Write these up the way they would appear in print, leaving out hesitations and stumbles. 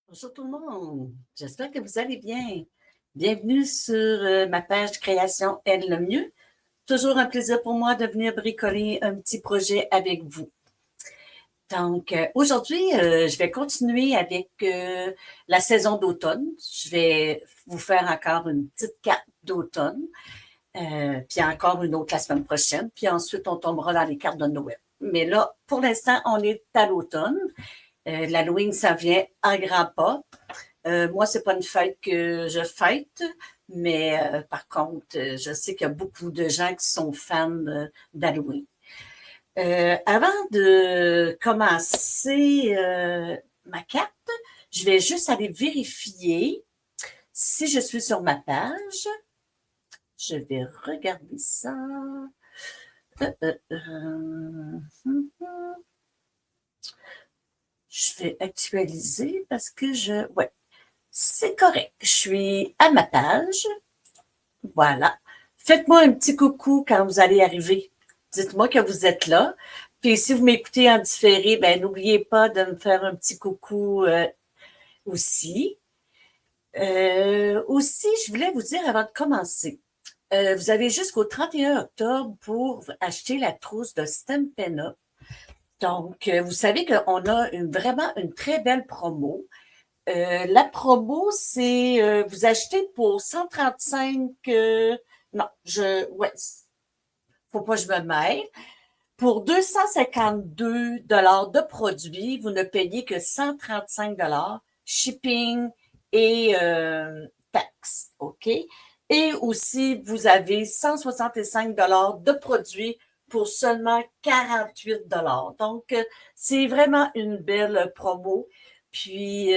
Bonjour tout le monde, j'espère que vous allez bien. Bienvenue sur ma page Création Aide le mieux. Toujours un plaisir pour moi de venir bricoler un petit projet avec vous. Donc, aujourd'hui, je vais continuer avec la saison d'automne. Je vais vous faire encore une petite carte d'automne, puis encore une autre la semaine prochaine, puis ensuite on tombera dans les cartes de Noël. Mais là, pour l'instant, on est à l'automne. L'Halloween, ça vient à grands pas. Moi, c'est pas une fête que je fête, mais par contre, je sais qu'il y a beaucoup de gens qui sont fans d'Halloween. Avant de commencer ma carte, je vais juste aller vérifier si je suis sur ma page. Je vais regarder ça. Je vais actualiser parce que ouais, c'est correct. Je suis à ma page. Voilà. Faites-moi un petit coucou quand vous allez arriver. Dites-moi que vous êtes là. Puis si vous m'écoutez en différé, ben n'oubliez pas de me faire un petit coucou aussi. Aussi, je voulais vous dire avant de commencer, vous avez jusqu'au 31 octobre pour acheter la trousse de Stampin' Up. Donc, vous savez qu'on a vraiment une très belle promo. La promo, c'est vous achetez pour 135. Non, ouais, faut pas que je me mêle. Pour 252 de produits, vous ne payez que 135 shipping et taxes, OK? Et aussi, vous avez 165 de produits pour seulement 48 Donc, c'est vraiment une belle promo. Puis,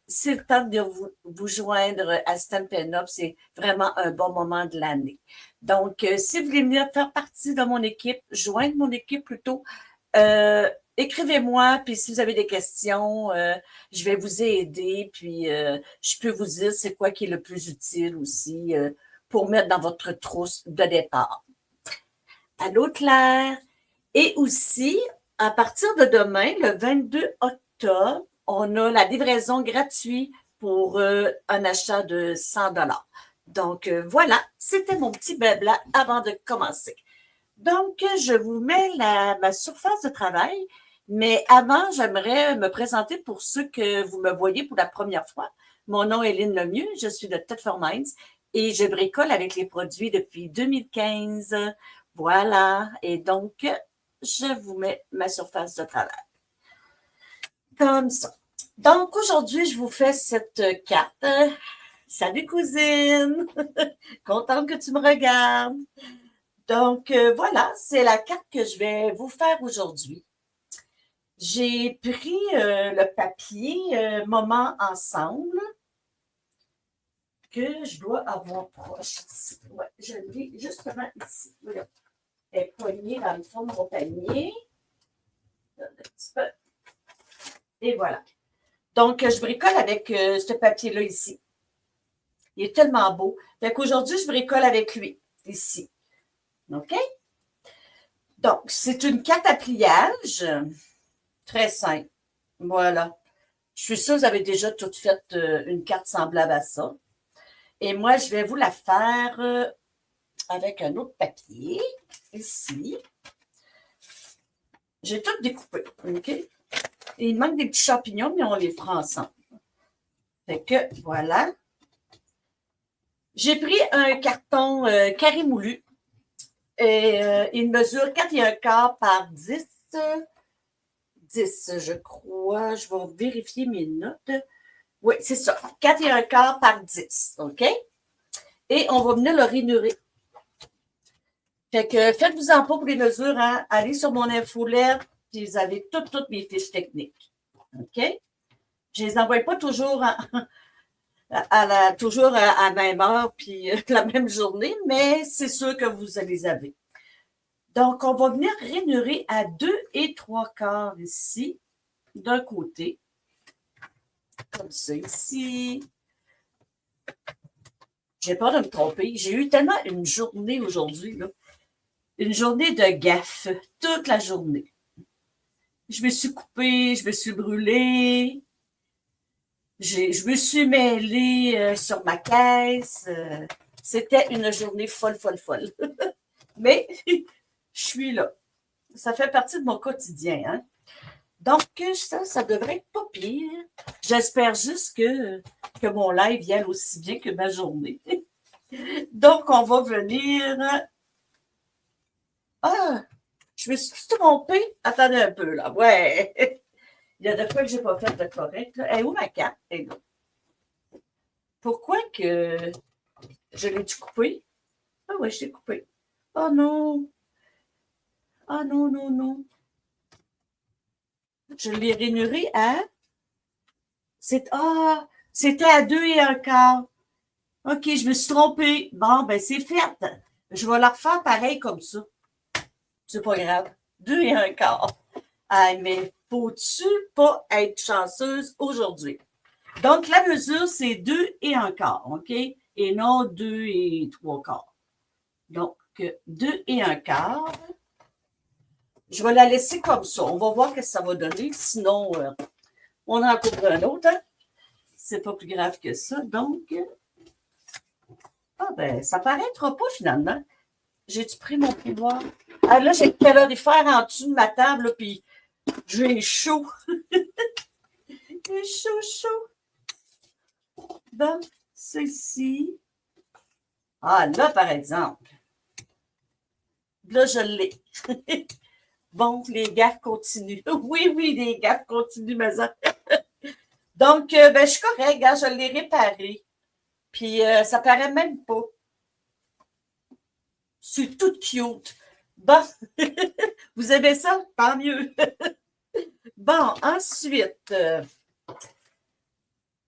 c'est le temps de vous joindre à Stampin' Up. C'est vraiment un bon moment de l'année. Donc, si vous voulez venir faire partie de mon équipe, joindre mon équipe plutôt, écrivez-moi, puis si vous avez des questions, je vais vous aider, puis je peux vous dire c'est quoi qui est le plus utile aussi pour mettre dans votre trousse de départ. Allô, Claire? Et aussi, à partir de demain, le 22 octobre, on a la livraison gratuite pour un achat de 100 Donc, voilà, c'était mon petit blabla avant de commencer. Donc, je vous mets ma surface de travail, mais avant, j'aimerais me présenter pour ceux que vous me voyez pour la première fois. Mon nom est Lynn Lemieux, je suis de Ted for Minds et je bricole avec les produits depuis 2015. Voilà, et donc, je vous mets ma surface de travail. Comme ça. Donc, aujourd'hui, je vous fais cette carte. Salut, cousine! Contente que tu me regardes. Donc, voilà, c'est la carte que je vais vous faire aujourd'hui. J'ai pris le papier Moment ensemble que je dois avoir proche ici. Ouais, je l'ai justement ici. Voilà. Elle est poignée dans le fond de mon panier. Un petit peu. Et voilà. Donc, je bricole avec ce papier-là ici. Il est tellement beau. Fait qu'aujourd'hui, je bricole avec lui, ici. OK? Donc, c'est une carte à pliage. Très simple. Voilà. Je suis sûre que vous avez déjà toutes fait une carte semblable à ça. Et moi, je vais vous la faire avec un autre papier, ici. J'ai tout découpé, OK? Et il manque des petits champignons, mais on les fera ensemble. Fait que, voilà. J'ai pris un carton carré moulu. Et il mesure 4,25 par 10. 10, je crois. Je vais vérifier mes notes. Oui, c'est ça. 4,25 par 10. OK? Et on va venir le ranurer. Fait que faites-vous-en pas pour les mesures. Hein? Allez sur mon infolette, puis vous avez toutes mes fiches techniques. OK? Je ne les envoie pas toujours toujours à même heure, puis la même journée, mais c'est sûr que vous les avez. Donc, on va venir ranurer à 2 3/4 ici, d'un côté. Comme ça ici. J'ai peur de me tromper. J'ai eu tellement une journée aujourd'hui, là. Une journée de gaffe, toute la journée. Je me suis coupée, je me suis brûlée. Je me suis mêlée sur ma caisse. C'était une journée folle, folle, folle. Mais je suis là. Ça fait partie de mon quotidien. Hein? Donc, ça devrait être pas pire. J'espère juste que mon live y aille aussi bien que ma journée. Donc, on va venir. Ah, je me suis trompée. Attendez un peu, là. Ouais. Il y a de quoi que j'ai pas fait de correct. Là. Elle est où ma carte? Elle est là. Pourquoi que je l'ai-tu coupée? Ah ouais, je l'ai coupée. Oh non. Ah non, non, non. Je l'ai rémunéré à. C'était à 2 et 1 quart. OK, je me suis trompée. Bon, ben c'est fait. Je vais la refaire pareil comme ça. C'est pas grave. 2 et 1 quart. Ah, mais faut-tu pas être chanceuse aujourd'hui? Donc, la mesure, c'est 2 et 1 quart, OK? Et non 2 et 3 quarts. Donc, 2 et 1 quart. Je vais la laisser comme ça. On va voir ce que ça va donner. Sinon, on en couvre un autre. Hein? C'est pas plus grave que ça. Donc, ben, ça paraîtra pas finalement. J'ai-tu pris mon pouvoir? Ah, là, j'ai le calorifère en dessous de ma table, puis j'ai chaud. J'ai chaud, chaud. Bon, ceci. Ah, là, par exemple. Là, je l'ai. Bon, les gaffes continuent. Oui, oui, les gaffes continuent, mais ça. Donc, ben, je suis correcte, hein, je l'ai réparé. Puis, ça paraît même pas. C'est tout cute. Bon, vous aimez ça? Tant mieux. Bon, ensuite,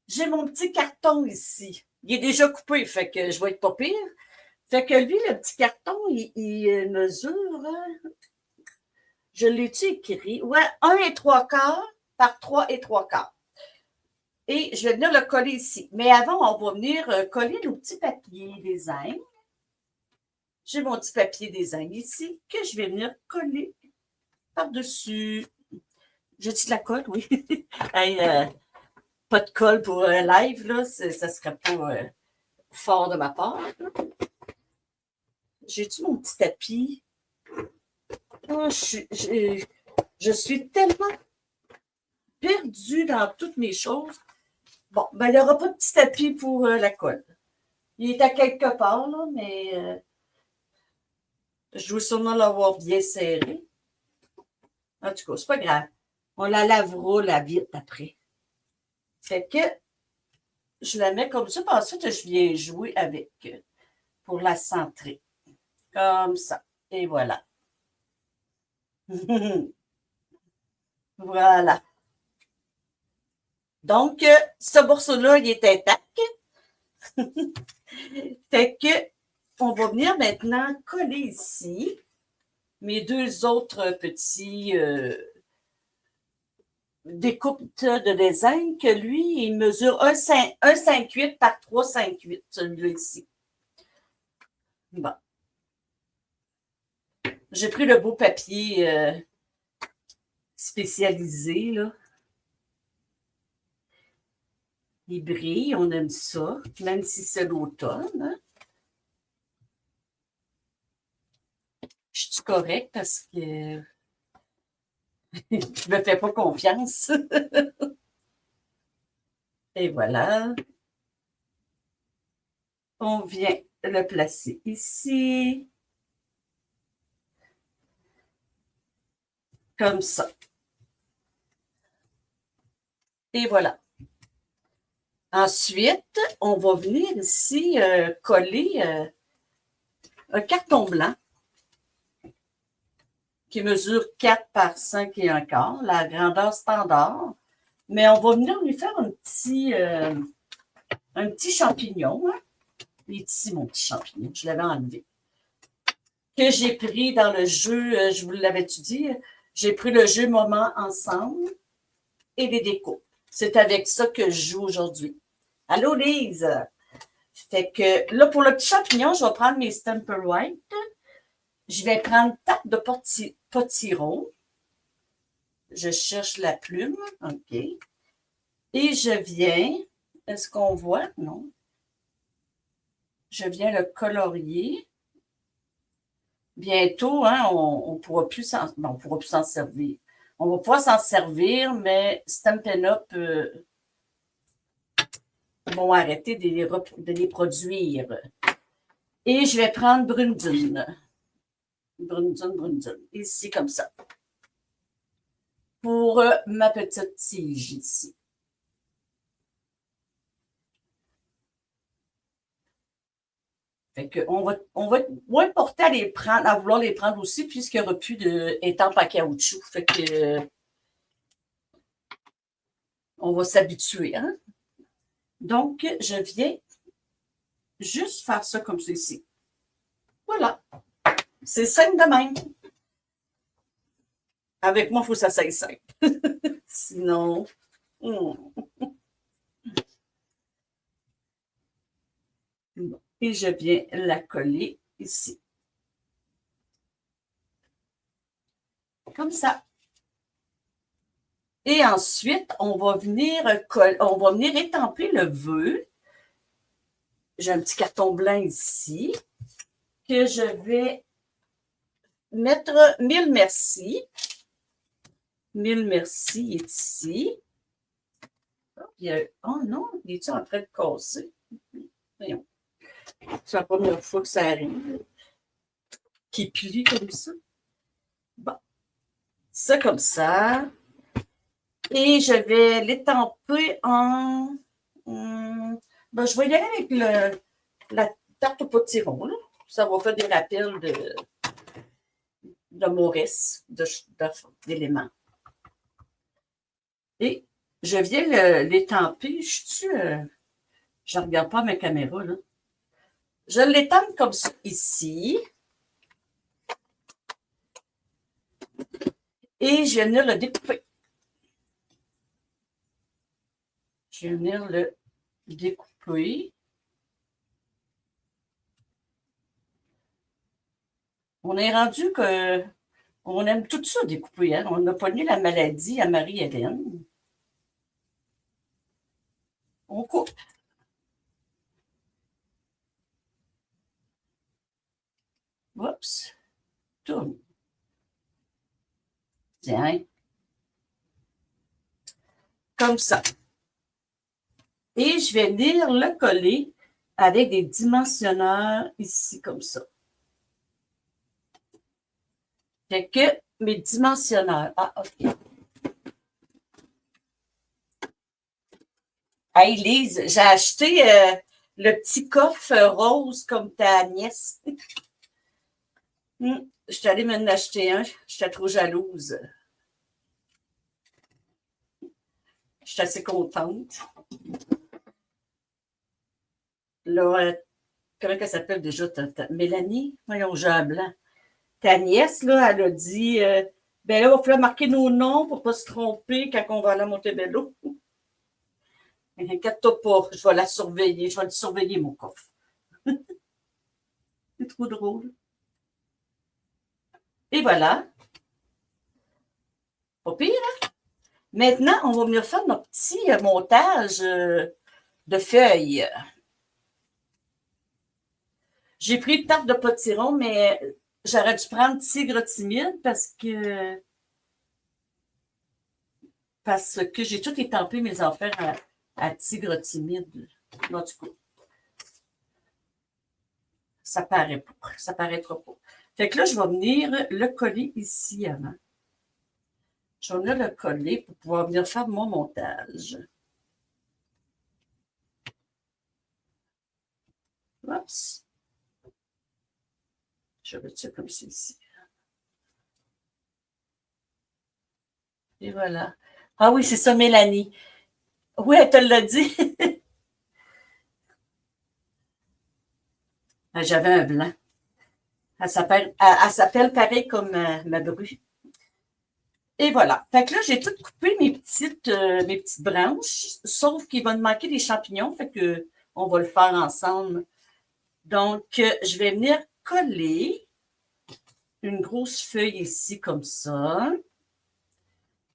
j'ai mon petit carton ici. Il est déjà coupé, fait que je vais être pas pire. Fait que lui, le petit carton, il mesure, je l'ai-tu écrit? Ouais, 1 et 3 quarts par 3 et 3 quarts. Et je vais venir le coller ici. Mais avant, on va venir coller nos petits papiers design. J'ai mon petit papier design ici que je vais venir coller par-dessus. Je dis de la colle, oui. Hey, pas de colle pour live, là, ça serait pas fort de ma part. J'ai-tu mon petit tapis? Oh, je suis tellement perdue dans toutes mes choses. Bon, ben, il n'y aura pas de petit tapis pour la colle. Il est à quelque part, là, mais je dois sûrement l'avoir bien serré. En tout cas, c'est pas grave. On la lavera la vite après. Fait que je la mets comme ça, puis ensuite, je viens jouer avec pour la centrer. Comme ça. Et voilà. Voilà. Donc, ce morceau-là, il est intact. Fait que, on va venir maintenant coller ici mes deux autres petits découpes de design que lui, il mesure 1,58 par 3,58, celui-là ici. Bon. J'ai pris le beau papier spécialisé, là. Il brille, on aime ça, même si c'est l'automne. Hein? Je suis correcte parce que je me fais pas confiance. Et voilà. On vient le placer ici. Comme ça. Et voilà. Ensuite, on va venir ici coller un carton blanc qui mesure 4 par 5 et 1 quart, la grandeur standard. Mais on va venir lui faire un petit champignon. Hein? Il est ici, mon petit champignon. Je l'avais enlevé. Que j'ai pris dans le jeu, je vous l'avais-tu dit, j'ai pris le jeu Moment ensemble et les découpes. C'est avec ça que je joue aujourd'hui. Allô, Lise? Fait que là, pour le petit champignon, je vais prendre mes Stamper White. Je vais prendre tape de potiron. Je cherche la plume. OK. Et je viens, est-ce qu'on voit? Non. Je viens le colorier. Bientôt, hein, on ne pourra plus s'en servir. On va pouvoir s'en servir, mais Stampin' Up vont arrêter de les produire. Et je vais prendre Brundune. Brundune. Ici, comme ça. Pour ma petite tige ici. Fait que on va être moins porté à vouloir les prendre aussi, puisqu'il n'y aura plus d'étampes en caoutchouc. Fait que on va s'habituer. Hein? Donc, je viens juste faire ça comme ceci. Voilà. C'est simple de même. Avec moi, il faut que ça soit simple. Sinon. Et je viens la coller ici. Comme ça. Et ensuite, on va venir étamper le vœu. J'ai un petit carton blanc ici que je vais mettre 1000 merci. 1000 merci est ici. Oh non, il est en train de casser? Voyons. C'est la première fois que ça arrive. Qui plie comme ça. Bon. Ça comme ça. Et je vais l'étamper en... ben, je vais y aller avec la tarte au potiron. Là. Ça va faire des rappels de Maurice, d'éléments. Et je viens l'étamper. Je ne regarde pas mes caméras. Là. Je l'étampe comme ça ici. Et je vais venir le découper. Je vais venir le découper. On est rendu que on aime tout ça découper. Hein? On n'a pas mis la maladie à Marie-Hélène. On coupe. Oups. Tourne. Tiens. Comme ça. Et je vais venir le coller avec des dimensionneurs ici, comme ça. Fait que mes dimensionneurs. Ah, OK. Hey, Lise, j'ai acheté le petit coffre rose comme ta nièce. Je suis allée m'en acheter un. J'étais trop jalouse. Je suis assez contente. Là, comment elle s'appelle déjà? Mélanie? Voyons, Jean Blanc. Ta nièce, là, elle a dit ben là, il va falloir marquer nos noms pour ne pas se tromper quand on va aller à Montebello. Inquiète-toi pas, je vais la surveiller. Je vais le surveiller, mon coffre. C'est trop drôle. Et voilà. Pas pire, hein? Maintenant, on va venir faire notre petit montage de feuilles. J'ai pris une tarte de potiron, mais j'aurais dû prendre tigre timide parce que j'ai tout étampé mes affaires à tigre timide. Non, du coup, ça paraît pas. Ça paraîtra pas. Fait que là, je vais venir le coller ici avant. Je vais venir le coller pour pouvoir venir faire mon montage. Oups. Je vais mettre ça comme ceci. Et voilà. Ah oui, c'est ça, Mélanie. Oui, elle te l'a dit. J'avais un blanc. Elle s'appelle pareil comme ma bru. Et voilà. Fait que là, j'ai tout coupé mes petites branches, sauf qu'il va me manquer des champignons. Fait que on va le faire ensemble. Donc, je vais venir coller une grosse feuille ici comme ça.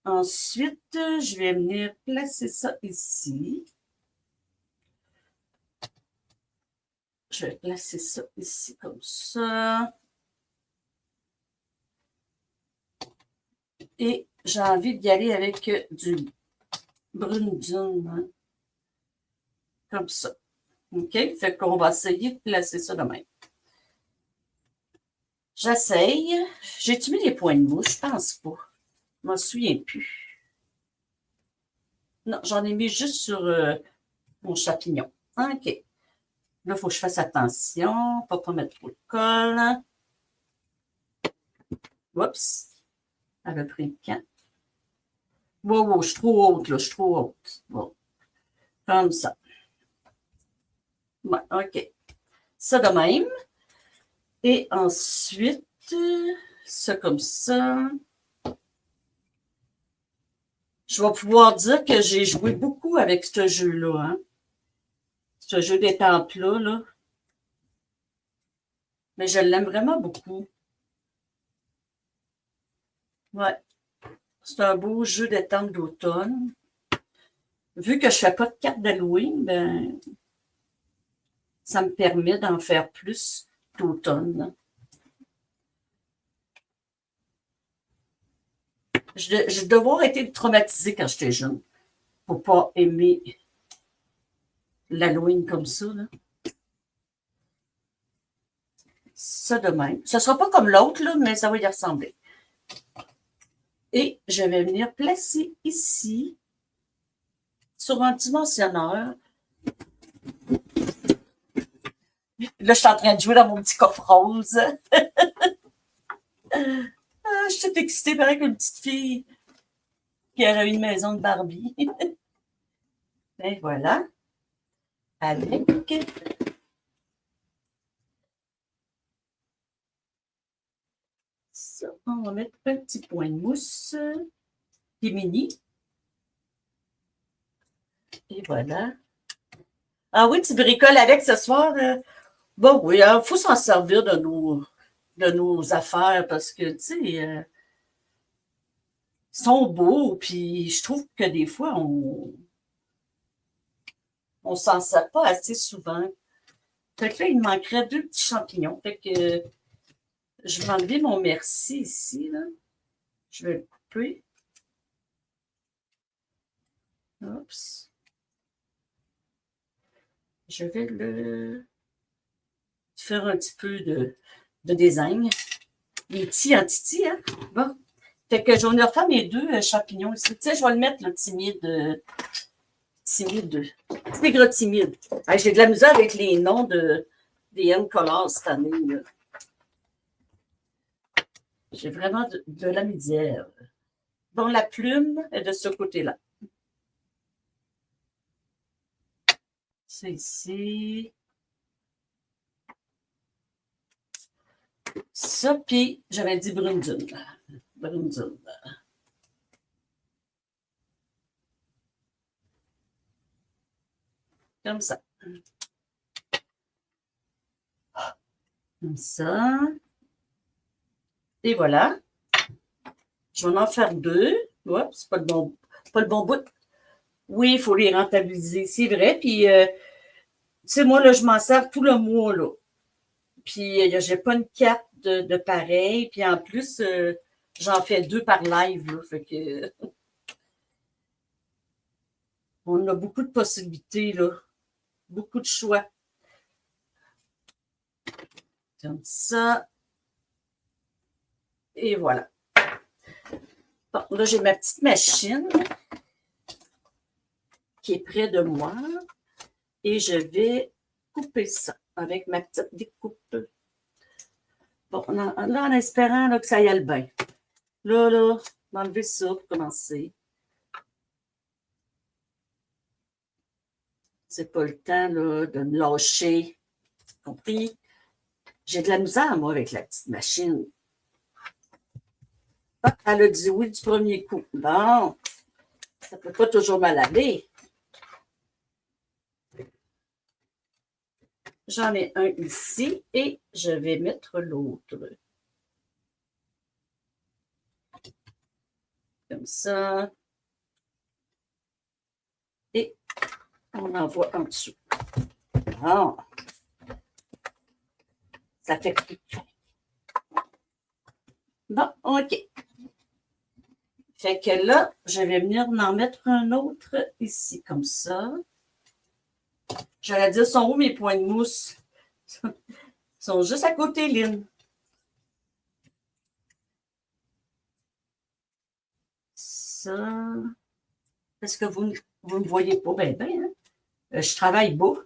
Ensuite, je vais venir placer ça ici. Je vais placer ça ici comme ça. Et j'ai envie d'y aller avec du brune dune, hein, comme ça. OK? Fait qu'on va essayer de placer ça de même. J'essaye. J'ai-tu mis les points de mouche? Je pense pas. Je m'en souviens plus. Non, j'en ai mis juste sur mon champignon. OK. Là, il faut que je fasse attention, pas mettre trop de colle. Oups. Elle a pris le camp. Wow, je suis trop haute, là. Je suis trop haute. Bon. Comme ça. Ouais, OK. Ça de même. Et ensuite, ça comme ça. Je vais pouvoir dire que j'ai joué beaucoup avec ce jeu-là. Hein? Ce jeu des temples-là. Là. Mais je l'aime vraiment beaucoup. Ouais. C'est un beau jeu de temples d'automne. Vu que je ne fais pas de carte d'Halloween, ben, ça me permet d'en faire plus d'automne. Je dois avoir été traumatisée quand j'étais jeune pour ne pas aimer l'Halloween comme ça. Là. Ça de même. Ce ne sera pas comme l'autre, là, mais ça va y ressembler. Et je vais venir placer ici, sur un dimensionneur. Là, je suis en train de jouer dans mon petit coffre rose. Je suis toute excitée, pareil qu'une petite fille qui aurait une maison de Barbie. Et voilà. Avec ça, on va mettre un petit point de mousse qui est mini. Et voilà. Ah oui, tu bricoles avec ce soir. Bon, oui, il faut s'en servir de nos affaires parce que, tu sais, ils sont beaux, puis je trouve que des fois, on s'en sert pas assez souvent. Fait que là, il me manquerait 2 petits champignons. Fait que je vais enlever mon merci ici, là. Je vais le couper. Oups. Je vais le faire un petit peu de design. Les petits en titi, hein? Bon. Fait que j'en ai refait mes 2 champignons ici. Tu sais, je vais le mettre, le timide. Timide. Tigre timide. Hey, j'ai de la misère avec les noms des M-Colors cette année. Là. J'ai vraiment de la misère. Bon, la plume est de ce côté-là. C'est ici. Ça, puis j'avais dit brune dune. Brune dune. Comme ça. Comme ça. Et voilà. Je vais en faire 2. Ouais, c'est pas le bon bout. Oui, il faut les rentabiliser, c'est vrai. Puis, tu sais, moi, là, je m'en sers tout le mois, là. Puis, j'ai pas une carte de pareil. Puis, en plus, j'en fais 2 par live, là. Fait que, on a beaucoup de possibilités, là. Beaucoup de choix. Comme ça. Et voilà. Bon, là, j'ai ma petite machine qui est près de moi. Et je vais couper ça avec ma petite découpe. Bon, là, en espérant là, que ça y aille bien. Là, m'enlever ça pour commencer. C'est pas le temps là, de me lâcher. Compris? J'ai de la misère, moi, avec la petite machine. Ah, elle a dit oui du premier coup. Bon, ça peut pas toujours mal aller. J'en ai un ici et je vais mettre l'autre. comme ça. Et on envoie en dessous. Bon. Ça fait clic-clac. Bon, OK. Fait que là, je vais venir en mettre un autre ici, comme ça. J'allais dire, sont où mes points de mousse? Ils sont juste à côté, Lynn. Ça. Parce que vous ne me voyez pas bien, bien. Hein? Je travaille beau.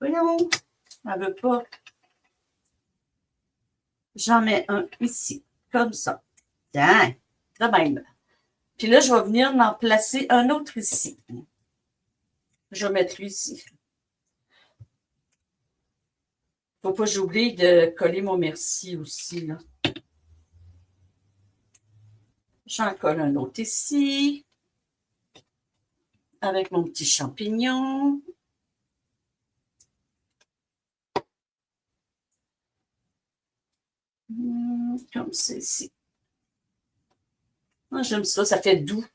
Voyons, elle veut pas. J'en mets un ici, comme ça. Tiens, de même. Puis là, je vais venir en placer un autre ici. Je vais mettre lui ici. Faut pas que j'oublie de coller mon merci aussi, là. J'en colle un autre ici. Avec mon petit champignon. Comme ceci. Moi, j'aime ça, ça fait doux.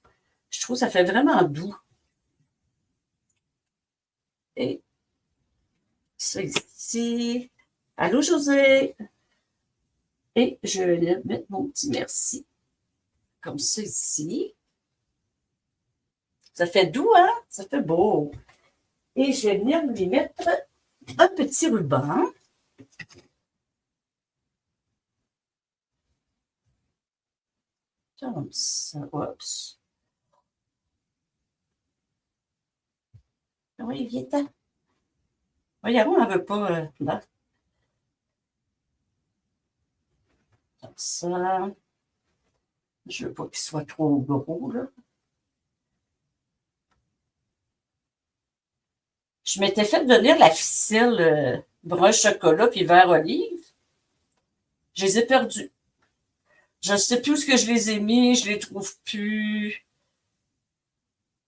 Je trouve que ça fait vraiment doux. Et ça ici. Allô, José. Et je vais mettre mon petit merci. Comme ça ici. Ça fait doux, hein? Ça fait beau. Et je vais venir lui mettre un petit ruban. Comme ça. Oups. Oui, viens-t'en. Voyons, elle ne veut pas. Là. Comme ça. Je ne veux pas qu'il soit trop gros, là. Je m'étais fait venir la ficelle brun chocolat puis vert olive. Je les ai perdus. Je ne sais plus où ce que je les ai mis, je les trouve plus.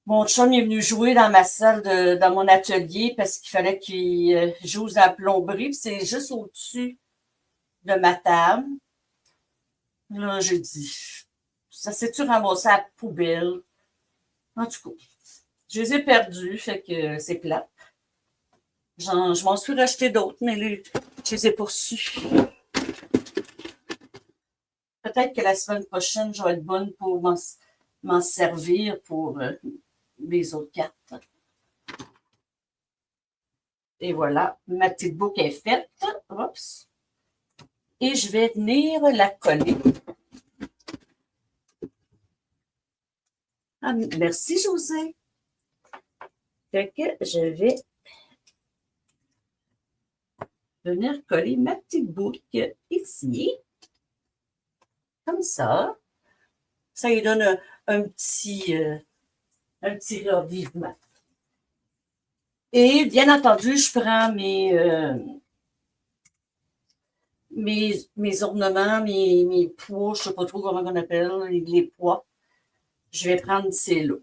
Mon chum est venu jouer dans ma salle, dans mon atelier, parce qu'il fallait qu'il joue à la plomberie. C'est juste au-dessus de ma table. Là, j'ai dit, ça s'est-tu ramassé à la poubelle? En tout cas, je les ai perdus, fait que c'est plat. Je m'en suis racheté d'autres, mais je les ai poursus. Peut-être que la semaine prochaine, je vais être bonne pour m'en servir pour mes autres cartes. Et voilà, ma petite boucle est faite. Oups. Et je vais venir la coller. Ah, merci, José. Fait que je vais venir coller ma petite boucle ici. Comme ça. Ça lui donne un petit revivement. Et bien entendu, je prends mes ornements, mes pois, je ne sais pas trop comment on appelle, les pois. Je vais prendre ces-là.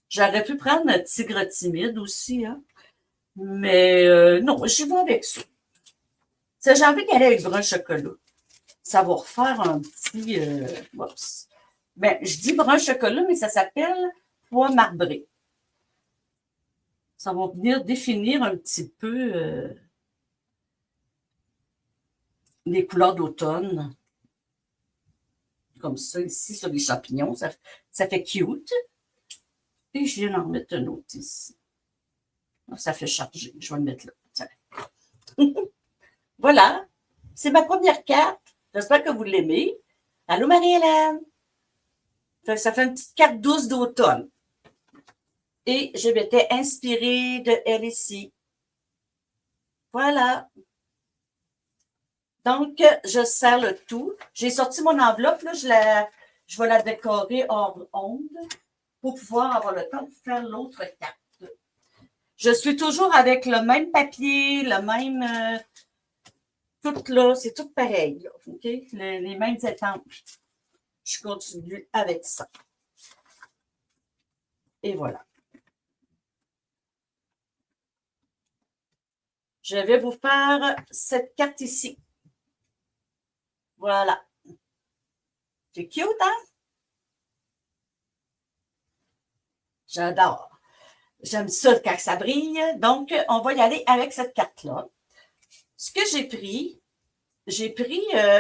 J'aurais pu prendre un tigre timide aussi, hein? Mais non, j'y vais avec ça. J'ai envie d'aller avec brun chocolat. Ça va refaire un petit... oups. Ben, je dis brun chocolat, mais ça s'appelle pois marbré. Ça va venir définir un petit peu les couleurs d'automne. Comme ça, ici, sur les champignons. Ça fait cute. Et je viens d'en mettre un autre ici. Ça fait charger. Je vais le mettre là. Voilà. C'est ma première carte. J'espère que vous l'aimez. Allô, Marie-Hélène. Ça fait une petite carte douce d'automne. Et je m'étais inspirée de elle ici. Voilà. Donc, je serre le tout. J'ai sorti mon enveloppe. Là, je vais la décorer hors onde pour pouvoir avoir le temps de faire l'autre carte. Je suis toujours avec le même papier, le même... tout là, c'est tout pareil. Là, OK? Les mêmes étampes. Je continue avec ça. Et voilà. Je vais vous faire cette carte ici. Voilà. C'est cute, hein? J'adore. J'aime ça quand ça brille. Donc, on va y aller avec cette carte-là. Ce que j'ai pris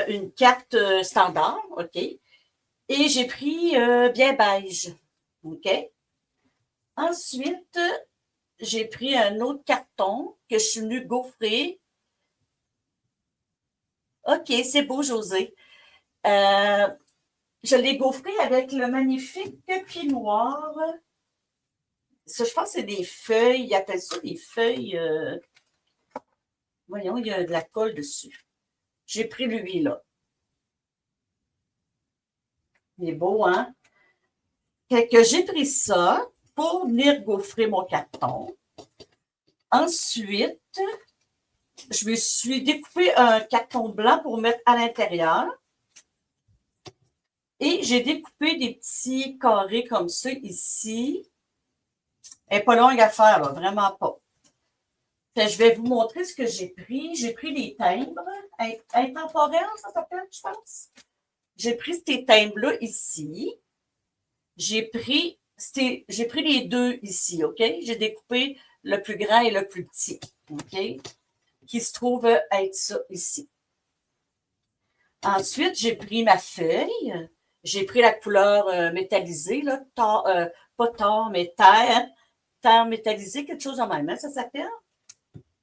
une carte standard, OK? Et j'ai pris bien beige, OK? Ensuite, j'ai pris un autre carton que je suis venue gaufrer. OK, c'est beau, José. Je l'ai gaufré avec le magnifique pied noir. Ça, je pense que c'est des feuilles. Ils appellent ça des feuilles. Voyons, il y a de la colle dessus. J'ai pris lui, là. Il est beau, hein? Fait que j'ai pris ça pour venir gaufrer mon carton. Ensuite, je me suis découpé un carton blanc pour mettre à l'intérieur. Et j'ai découpé des petits carrés comme ça ici. Elle n'est pas longue à faire, là, vraiment pas. Fait, je vais vous montrer ce que j'ai pris. J'ai pris les timbres intemporels, ça s'appelle, je pense. J'ai pris ces timbres-là ici. J'ai pris les deux ici, OK? J'ai découpé le plus grand et le plus petit, OK? Qui se trouve être ça ici. Ensuite, j'ai pris ma feuille. J'ai pris la couleur métallisée, là, pas tort, mais terre métallisée, quelque chose de même, hein, ça s'appelle.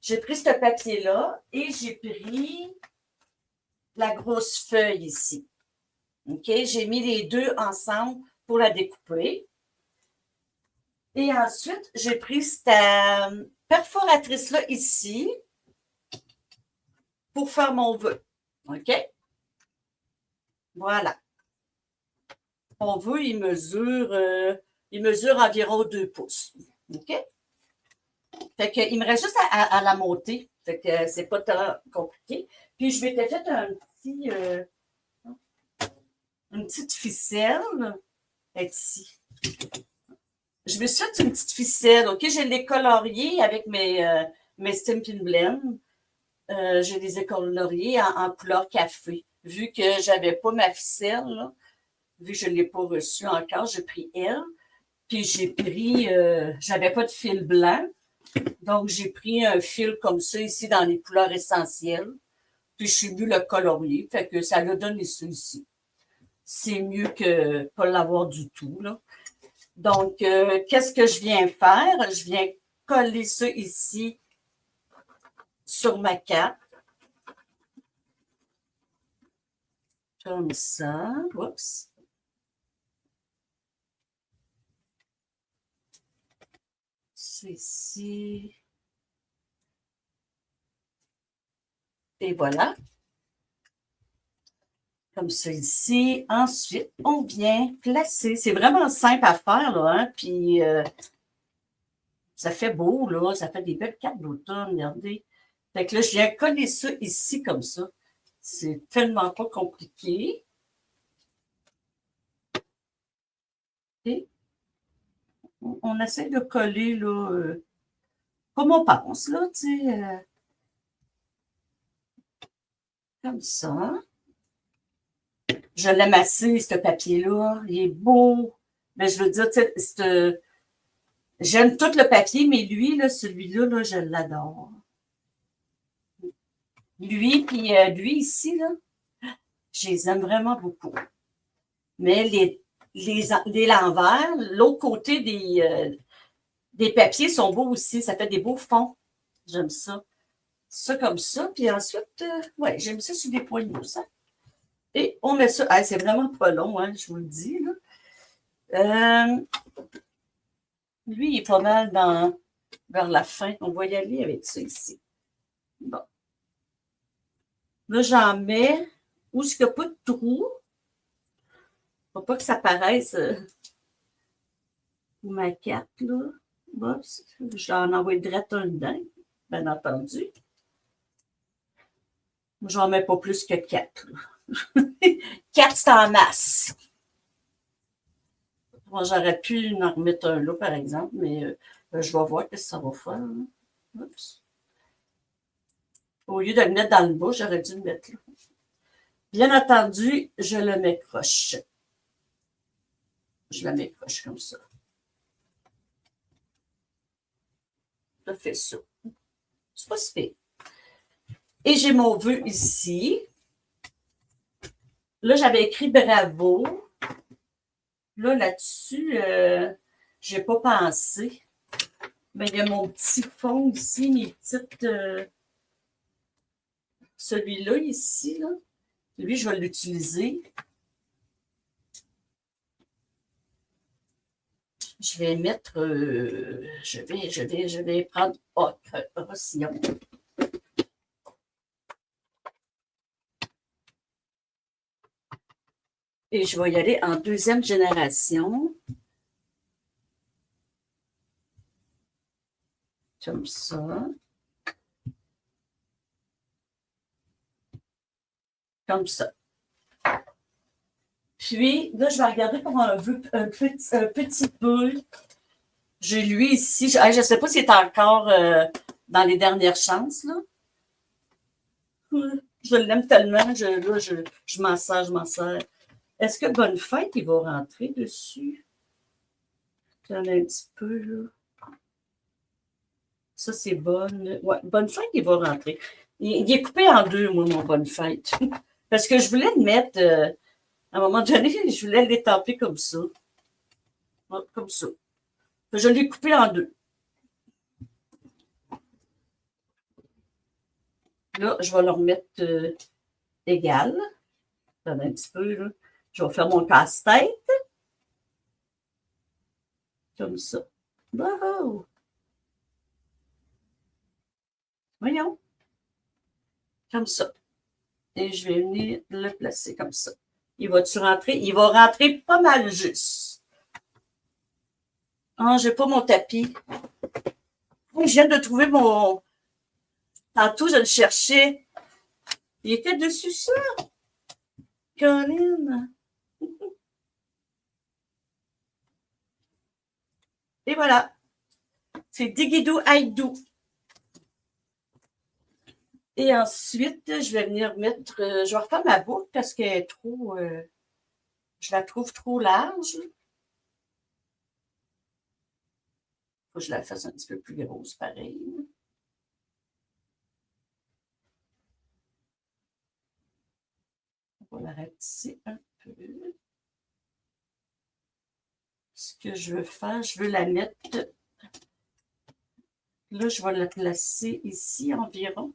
J'ai pris ce papier-là et j'ai pris la grosse feuille ici. OK? J'ai mis les deux ensemble pour la découper. Et ensuite, j'ai pris cette perforatrice-là ici pour faire mon vœu. OK? Voilà. Mon vœu, il mesure environ 2 pouces. OK? Fait que, il me reste juste à la monter. Fait que c'est pas tant compliqué. Puis, je m'étais fait une petite ficelle. Ici. Je me suis fait une petite ficelle. OK? Je l'ai coloriée avec mes Stampin' Blend. Je les ai coloriés en couleur café. Vu que je n'avais pas ma ficelle, là, vu que je ne l'ai pas reçue encore, j'ai pris elle. Puis j'ai pris, j'avais pas de fil blanc. Donc, j'ai pris un fil comme ça ici dans les couleurs essentielles. Puis, je suis venue le colorier. Fait que ça l'a donné ça ici. C'est mieux que pas l'avoir du tout, là. Donc, qu'est-ce que je viens faire? Je viens coller ça ici sur ma carte. Comme ça. Oups. C'est ici. Et voilà. Comme ça ici. Ensuite, on vient placer. C'est vraiment simple à faire, là, hein? Puis, ça fait beau, là. Ça fait des belles cartes d'automne, regardez. Fait que là, je viens coller ça ici, comme ça. C'est tellement pas compliqué. Et on essaie de coller, là, comme on pense, là, tu sais. Comme ça. Je l'aime assez, ce papier-là. Il est beau. Mais je veux dire, tu sais, j'aime tout le papier, mais lui, là, celui-là, là, je l'adore. Lui, puis lui ici, là, je les aime vraiment beaucoup. Mais les l'envers, l'autre côté des papiers sont beaux aussi. Ça fait des beaux fonds. J'aime ça. Ça comme ça. Puis ensuite, ouais, j'aime ça sur des poignets, ça. Et on met ça. Ah, c'est vraiment pas long, hein, je vous le dis, là. Lui, il est pas mal vers la fin. On va y aller avec ça ici. Bon. Là, j'en mets où il n'y a pas de trou. Faut pas que ça paraisse ma carte, là. Bon, j'en envoie direct un dedans, bien entendu. J'en mets pas plus que 4. 4, c'est en masse. Moi, j'aurais pu en remettre un là, par exemple, mais je vais voir ce que ça va faire. Hein. Oups. Au lieu de le mettre dans le bas, j'aurais dû le mettre là. Bien entendu, je le m'écroche. Je la m'écroche comme ça. Je fais ça. C'est pas si pire. Et j'ai mon vœu ici. Là, j'avais écrit bravo. Là, là-dessus, j'ai pas pensé. Mais il y a mon petit fond ici, mes petites. Celui-là, ici, là. Lui, je vais l'utiliser. Je vais mettre. Je vais prendre autre ration. Et je vais y aller en deuxième génération. Comme ça. Comme ça. Puis, là, je vais regarder pour un petit peu. J'ai lui ici. Je ne sais pas s'il est encore dans les dernières chances. Là. Je l'aime tellement. Je m'en sers, je m'en sers. Est-ce que Bonne Fête, il va rentrer dessus? J'en ai un petit peu, là. Ça, c'est Bonne. Ouais, Bonne Fête, il va rentrer. Il est coupé en deux, moi, mon Bonne Fête. Parce que je voulais le mettre, à un moment donné, je voulais l'étaper comme ça. Comme ça. Je l'ai coupé en deux. Là, je vais le remettre égal. Un petit peu, là. Je vais faire mon casse-tête. Comme ça. Wow! Voyons. Comme ça. Et je vais venir le placer comme ça. Il va-tu rentrer? Il va rentrer pas mal juste. Ah, j'ai pas mon tapis. Je viens de trouver mon. Tantôt, je le cherchais. Il était dessus, ça. Colin. Et voilà. C'est Digidou Aïdou. Et ensuite, je vais venir mettre. Je vais refaire ma boucle parce qu'elle est trop. Je la trouve trop large. Faut que je la fasse un petit peu plus grosse, pareil. On va la rapetisser un peu. Ce que je veux faire, je veux la mettre. Là, je vais la placer ici environ.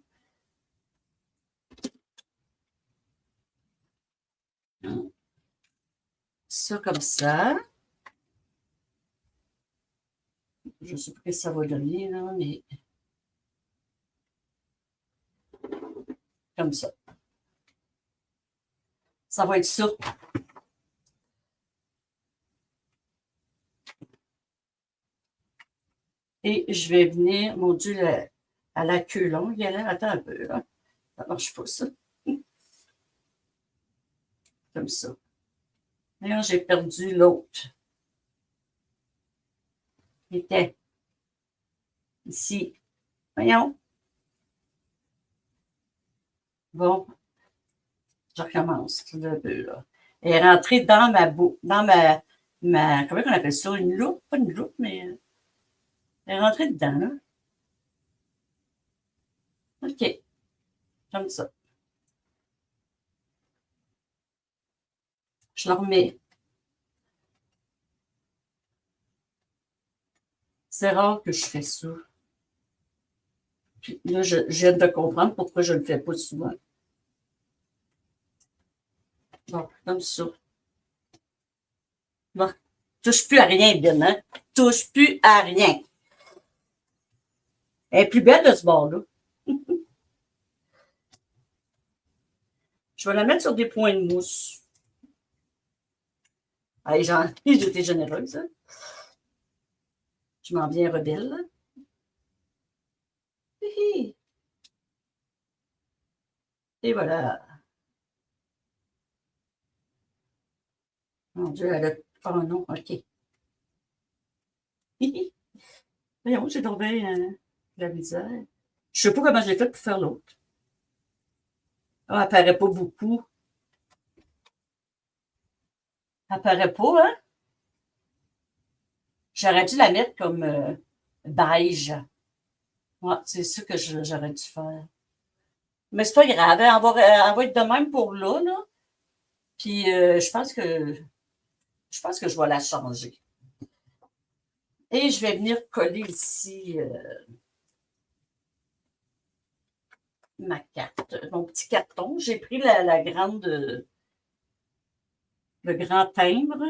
Ça comme ça. Je ne sais pas ce que ça va donner, là, mais comme ça. Ça va être ça. Et je vais venir, mon Dieu, à la queue longue. Il y a attends un peu, là. Ça ne marche pas, ça. Comme ça. D'ailleurs, j'ai perdu l'autre. Il était ici. Voyons. Bon, je recommence un peu, là. Elle est rentrée dans ma bouche, dans comment on appelle ça? Une loupe? Pas une loupe, mais elle est rentrée dedans, là. OK. Comme ça. Je le remets. C'est rare que je fais ça. Puis là, je viens de comprendre pourquoi je ne le fais pas souvent. Bon, comme ça. Bon, touche plus à rien, bien, hein? Touche plus à rien. Elle est plus belle de ce bord-là. Je vais la mettre sur des points de mousse. Allez, j'étais généreuse. Hein? Je m'en viens rebelle. Et voilà. Mon Dieu, elle a. Oh non, OK. Voyons, j'ai tombé la misère. Je ne sais pas comment j'ai fait pour faire l'autre. Ah, elle paraît pas beaucoup. Elle paraît pas, hein? J'aurais dû la mettre comme beige. Ouais, c'est ça que j'aurais dû faire. Mais c'est pas grave, hein, elle va être de même pour là. Puis je pense que je vais la changer. Et je vais venir coller ici ma carte, mon petit carton. J'ai pris la grande, le grand timbre.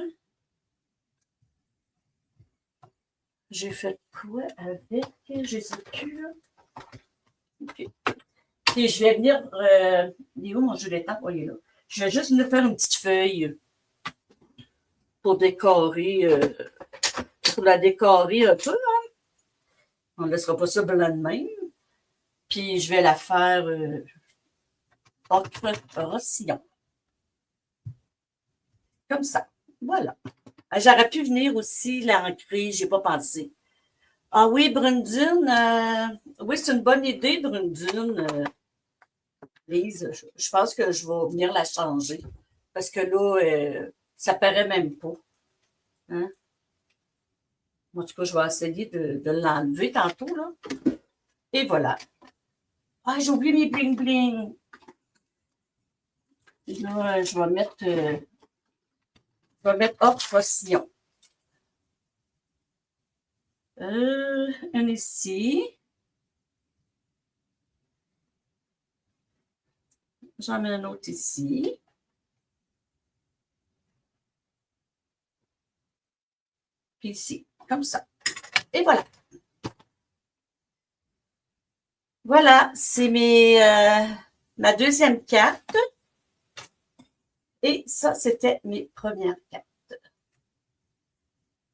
J'ai fait quoi avec? J'ai plus, là. OK. Puis je vais venir. Il est où mon jus d'étain? Oh, il est là. Je vais juste venir faire une petite feuille pour décorer, pour la décorer un peu. Hein? On ne laissera pas ça blanc de même. Puis je vais la faire ocre rossillon. Comme ça. Voilà. J'aurais pu venir aussi l'ancrer, j'ai pas pensé. Ah oui, Brundune, oui, c'est une bonne idée, Brundune. Lise, je pense que je vais venir la changer. Parce que là, ça paraît même pas. Hein? En tout cas, je vais essayer de l'enlever tantôt, là. Et voilà. Ah, j'ai oublié mes bling-bling. Là, je vais mettre hop, postillon. Un ici. J'en mets un autre ici. Puis ici, comme ça. Et voilà. Voilà, c'est ma deuxième carte. Et ça, c'était mes premières cartes.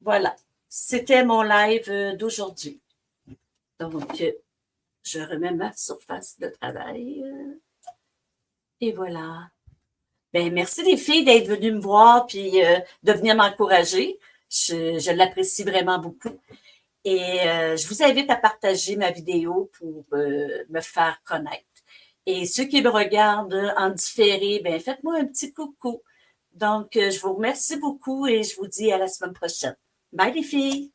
Voilà, c'était mon live d'aujourd'hui. Donc, je remets ma surface de travail. Et voilà. Ben, merci les filles d'être venues me voir puis de venir m'encourager. Je l'apprécie vraiment beaucoup. Et je vous invite à partager ma vidéo pour me faire connaître. Et ceux qui me regardent en différé, ben faites-moi un petit coucou. Donc, je vous remercie beaucoup et je vous dis à la semaine prochaine. Bye les filles!